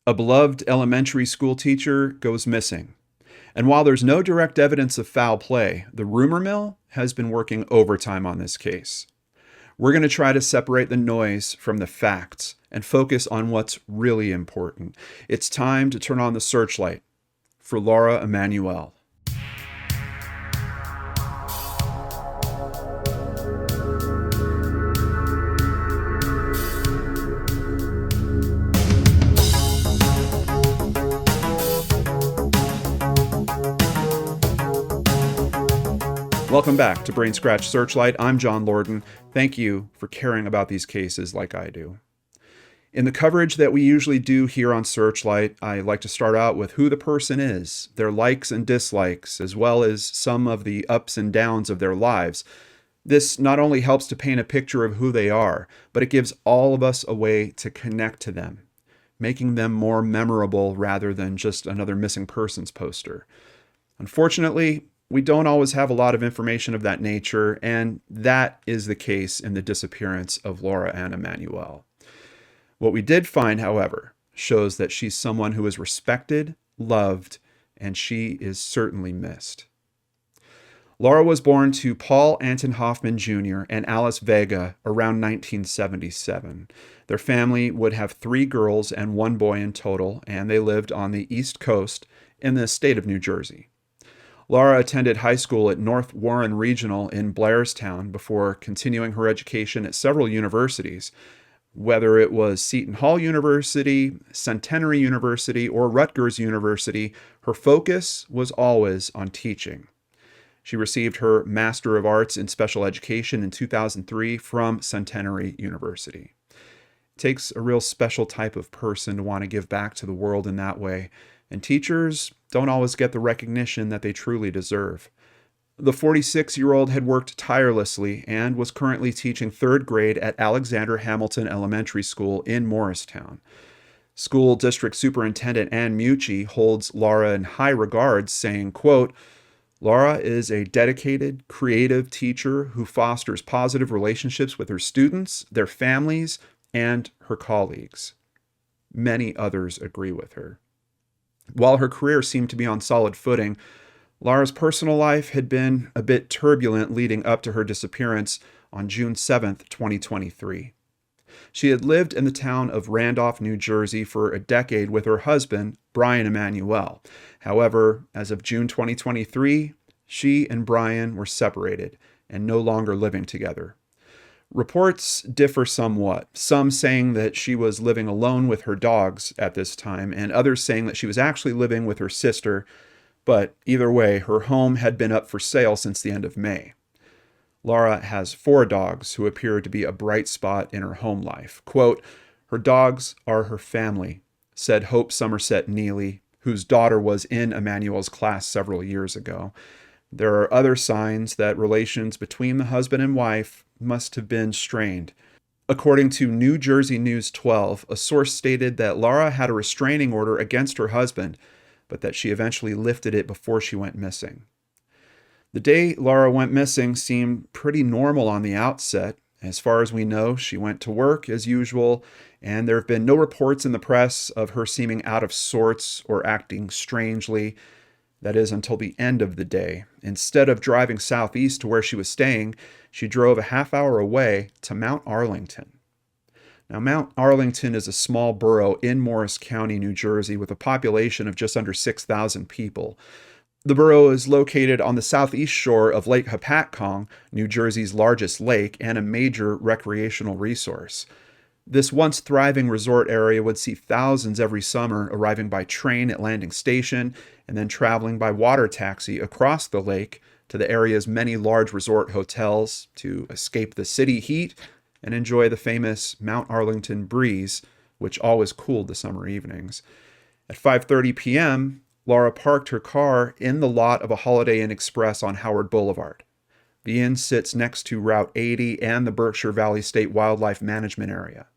A beloved elementary school teacher goes missing. And while there's no direct evidence of foul play, the rumor mill has been working overtime on this case. We're going to try to separate the noise from the facts and focus on what's really important. It's time to turn on the searchlight for Lara Emanuele. Welcome back to Brain Scratch Searchlight. I'm John Lordan. Thank you for caring about these cases like I do. In the coverage that we usually do here on Searchlight, I like to start out with who the person is, their likes and dislikes, as well as some of the ups and downs of their lives. This not only helps to paint a picture of who they are, but it gives all of us a way to connect to them, making them more memorable rather than just another missing persons poster. Unfortunately, we don't always have a lot of information of that nature, and that is the case in the disappearance of Lara Emanuele. What we did find, however, shows that she's someone who is respected, loved, and she is certainly missed. Lara was born to Paul Anton Hoffman Jr. and Alice Vega around 1977. Their family would have 3 girls and 1 boy in total, and they lived on the East Coast in the state of New Jersey. Lara attended high school at North Warren Regional in Blairstown before continuing her education at several universities. Whether it was Seton Hall University, Centenary University, or Rutgers University, her focus was always on teaching. She received her Master of Arts in Special Education in 2003 from Centenary University. It takes a real special type of person to want to give back to the world in that way, and teachers don't always get the recognition that they truly deserve. The 46-year-old had worked tirelessly and was currently teaching 3rd grade at Alexander Hamilton Elementary School in Morristown. School District Superintendent Ann Mucci holds Lara in high regard, saying, quote, "Lara is a dedicated, creative teacher who fosters positive relationships with her students, their families, and her colleagues." Many others agree with her. While her career seemed to be on solid footing, Lara's personal life had been a bit turbulent leading up to her disappearance on June 7, 2023. She had lived in the town of Randolph, New Jersey for a decade with her husband, Brian Emanuele. However, as of June 2023, she and Brian were separated and no longer living together. Reports differ somewhat, some saying that she was living alone with her dogs at this time, and others saying that she was actually living with her sister, but either way, her home had been up for sale since the end of May. Lara has 4 dogs who appear to be a bright spot in her home life. Quote, "Her dogs are her family," said Hope Somerset Neely, whose daughter was in Emanuele's class several years ago. There are other signs that relations between the husband and wife must have been strained. According to New Jersey News 12, a source stated that Lara had a restraining order against her husband, but that she eventually lifted it before she went missing. The day Lara went missing seemed pretty normal on the outset. As far as we know, she went to work as usual, and there have been no reports in the press of her seeming out of sorts or acting strangely. That is, until the end of the day. Instead of driving southeast to where she was staying, she drove a half-hour away to Mount Arlington. Now, Mount Arlington is a small borough in Morris County, New Jersey, with a population of just under 6,000 people. The borough is located on the southeast shore of Lake Hopatcong, New Jersey's largest lake, and a major recreational resource. This once thriving resort area would see thousands every summer arriving by train at Landing Station and then traveling by water taxi across the lake to the area's many large resort hotels to escape the city heat and enjoy the famous Mount Arlington breeze, which always cooled the summer evenings. At 5:30 p.m., Lara parked her car in the lot of a Holiday Inn Express on Howard Boulevard. The inn sits next to Route 80 and the Berkshire Valley State Wildlife Management Area.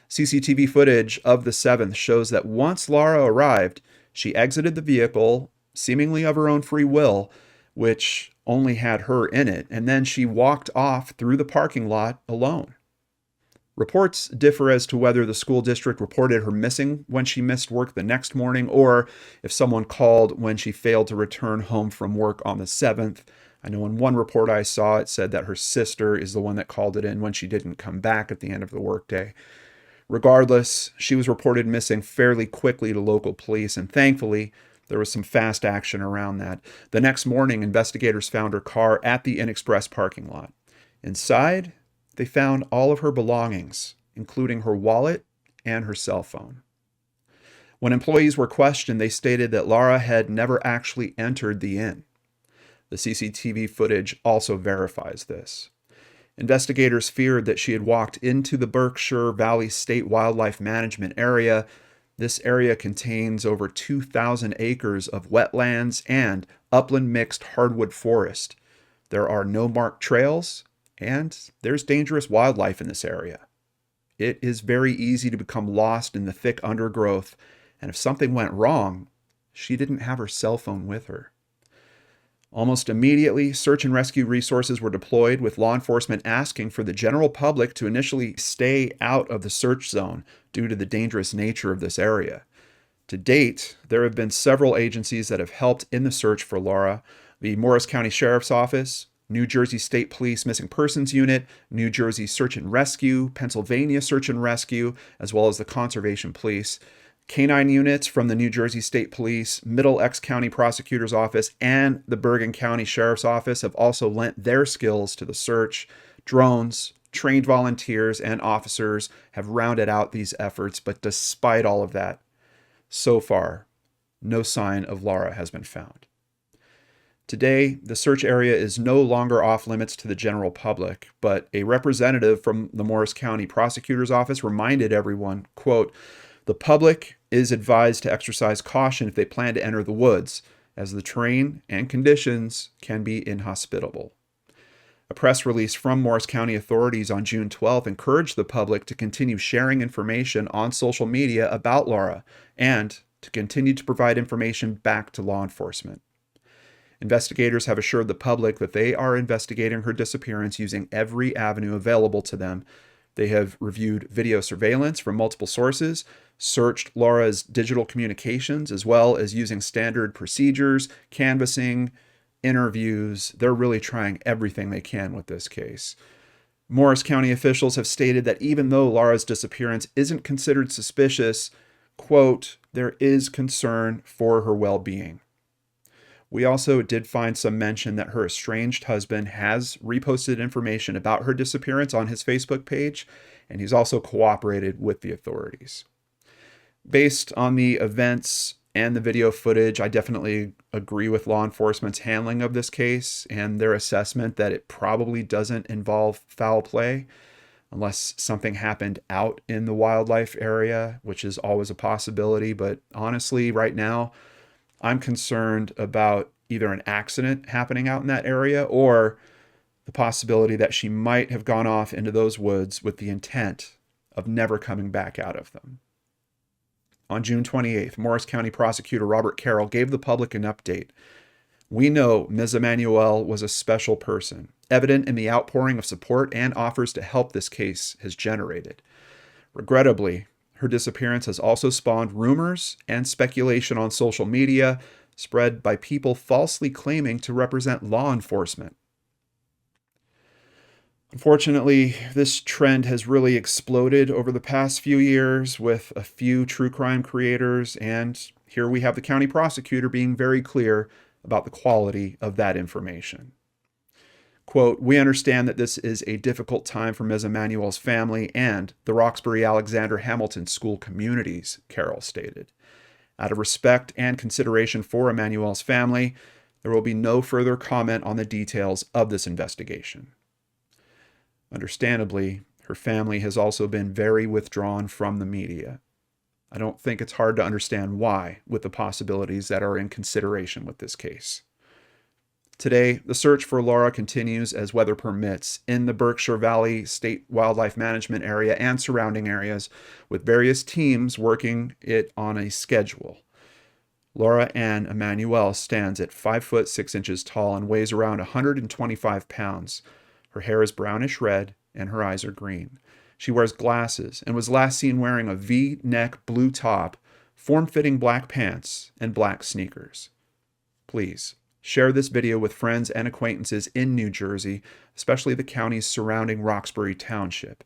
CCTV footage of the 7th shows that once Lara arrived, she exited the vehicle, seemingly of her own free will, which only had her in it, and then she walked off through the parking lot alone. Reports differ as to whether the school district reported her missing when she missed work the next morning, or if someone called when she failed to return home from work on the 7th. I know in one report I saw, it said that her sister is the one that called it in when she didn't come back at the end of the workday. Regardless, she was reported missing fairly quickly to local police, and thankfully, there was some fast action around that. The next morning, investigators found her car at the Inn Express parking lot. Inside, they found all of her belongings, including her wallet and her cell phone. When employees were questioned, they stated that Lara had never actually entered the inn. The CCTV footage also verifies this. Investigators feared that she had walked into the Berkshire Valley State Wildlife Management Area. This area contains over 2,000 acres of wetlands and upland mixed hardwood forest. There are no marked trails, and there's dangerous wildlife in this area. It is very easy to become lost in the thick undergrowth, and if something went wrong, she didn't have her cell phone with her. Almost immediately, search and rescue resources were deployed, with law enforcement asking for the general public to initially stay out of the search zone due to the dangerous nature of this area. To date, there have been several agencies that have helped in the search for Lara: the Morris County Sheriff's Office, New Jersey State Police Missing Persons Unit, New Jersey Search and Rescue, Pennsylvania Search and Rescue, as well as the Conservation Police. Canine units from the New Jersey State Police, Middlesex County Prosecutor's Office, and the Bergen County Sheriff's Office have also lent their skills to the search. Drones, trained volunteers, and officers have rounded out these efforts, but despite all of that, so far, no sign of Lara has been found. Today, the search area is no longer off limits to the general public, but a representative from the Morris County Prosecutor's Office reminded everyone, quote, "The public is advised to exercise caution if they plan to enter the woods, as the terrain and conditions can be inhospitable." A press release from Morris County authorities on June 12th encouraged the public to continue sharing information on social media about Lara and to continue to provide information back to law enforcement. Investigators have assured the public that they are investigating her disappearance using every avenue available to them. They have reviewed video surveillance from multiple sources, searched Lara's digital communications, as well as using standard procedures, canvassing, interviews. They're really trying everything they can with this case. Morris County officials have stated that even though Lara's disappearance isn't considered suspicious, quote, "there is concern for her well-being." We also did find some mention that her estranged husband has reposted information about her disappearance on his Facebook page, and he's also cooperated with the authorities. Based on the events and the video footage, I definitely agree with law enforcement's handling of this case and their assessment that it probably doesn't involve foul play, unless something happened out in the wildlife area, which is always a possibility. But honestly, right now, I'm concerned about either an accident happening out in that area or the possibility that she might have gone off into those woods with the intent of never coming back out of them. On June 28th, Morris County Prosecutor Robert Carroll gave the public an update. "We know Ms. Emanuele was a special person, evident in the outpouring of support and offers to help this case has generated. Regrettably, her disappearance has also spawned rumors and speculation on social media, spread by people falsely claiming to represent law enforcement. Unfortunately, this trend has really exploded over the past few years with a few true crime creators, and here we have the county prosecutor being very clear about the quality of that information." Quote, "We understand that this is a difficult time for Ms. Emanuele's family and the Roxbury Alexander Hamilton school communities," Carroll stated. "Out of respect and consideration for Emanuele's family, there will be no further comment on the details of this investigation." Understandably, her family has also been very withdrawn from the media. I don't think it's hard to understand why, with the possibilities that are in consideration with this case. Today, the search for Lara continues as weather permits in the Berkshire Valley State Wildlife Management Area and surrounding areas, with various teams working it on a schedule. Lara Ann Emanuele stands at 5 foot 6 inches tall and weighs around 125 pounds. Her hair is brownish red and her eyes are green. She wears glasses and was last seen wearing a V-neck blue top, form-fitting black pants, and black sneakers. Please share this video with friends and acquaintances in New Jersey, especially the counties surrounding Roxbury Township.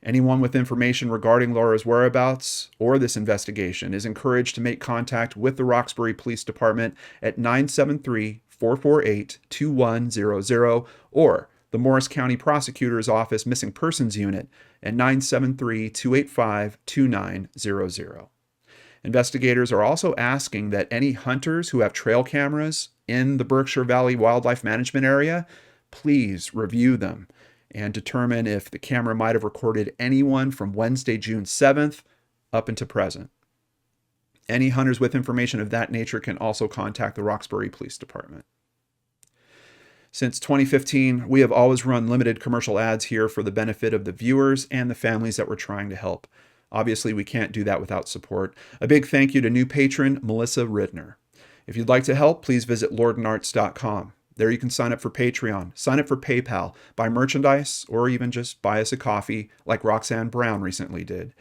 Anyone with information regarding Lara's whereabouts or this investigation is encouraged to make contact with the Roxbury Police Department at 973-448-2100 or the Morris County Prosecutor's Office Missing Persons Unit at 973-285-2900. Investigators are also asking that any hunters who have trail cameras in the Berkshire Valley Wildlife Management Area, please review them and determine if the camera might have recorded anyone from Wednesday, June 7th up into present. Any hunters with information of that nature can also contact the Roxbury Police Department. Since 2015, we have always run limited commercial ads here for the benefit of the viewers and the families that we're trying to help. Obviously, we can't do that without support. A big thank you to new patron Melissa Ridner. If you'd like to help, please visit LordanArts.com. There you can sign up for Patreon, sign up for PayPal, buy merchandise, or even just buy us a coffee like Roxanne Brown recently did.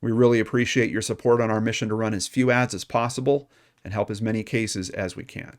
We really appreciate your support on our mission to run as few ads as possible and help as many cases as we can.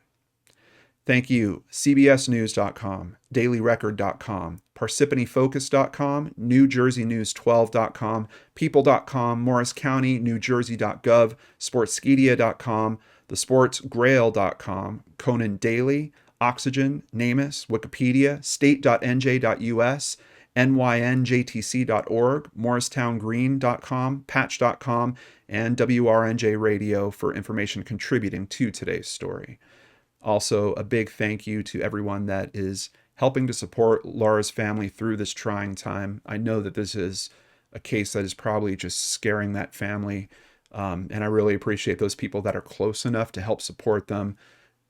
Thank you, CBSNews.com, DailyRecord.com, ParsipaniFocus.com, NewJerseyNews12.com, People.com, Morris County, NewJersey.gov, Sportskedia.com, TheSportsGrail.com, Conan Daily, Oxygen, NamUs, Wikipedia, State.nj.us, nynjtc.org, morristowngreen.com, patch.com, and WRNJ Radio for information contributing to today's story. Also, a big thank you to everyone that is helping to support Lara's family through this trying time. I know that this is a case that is probably just scaring that family, and I really appreciate those people that are close enough to help support them.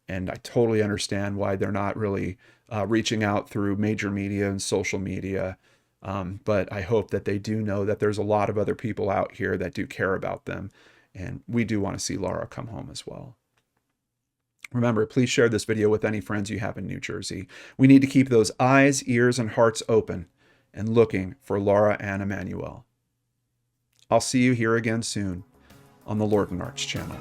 And I totally understand why they're not really reaching out through major media and social media. But I hope that they do know that there's a lot of other people out here that do care about them. And we do want to see Lara come home as well. Remember, please share this video with any friends you have in New Jersey. We need to keep those eyes, ears, and hearts open and looking for Lara Emanuele. I'll see you here again soon on the LordanArts channel.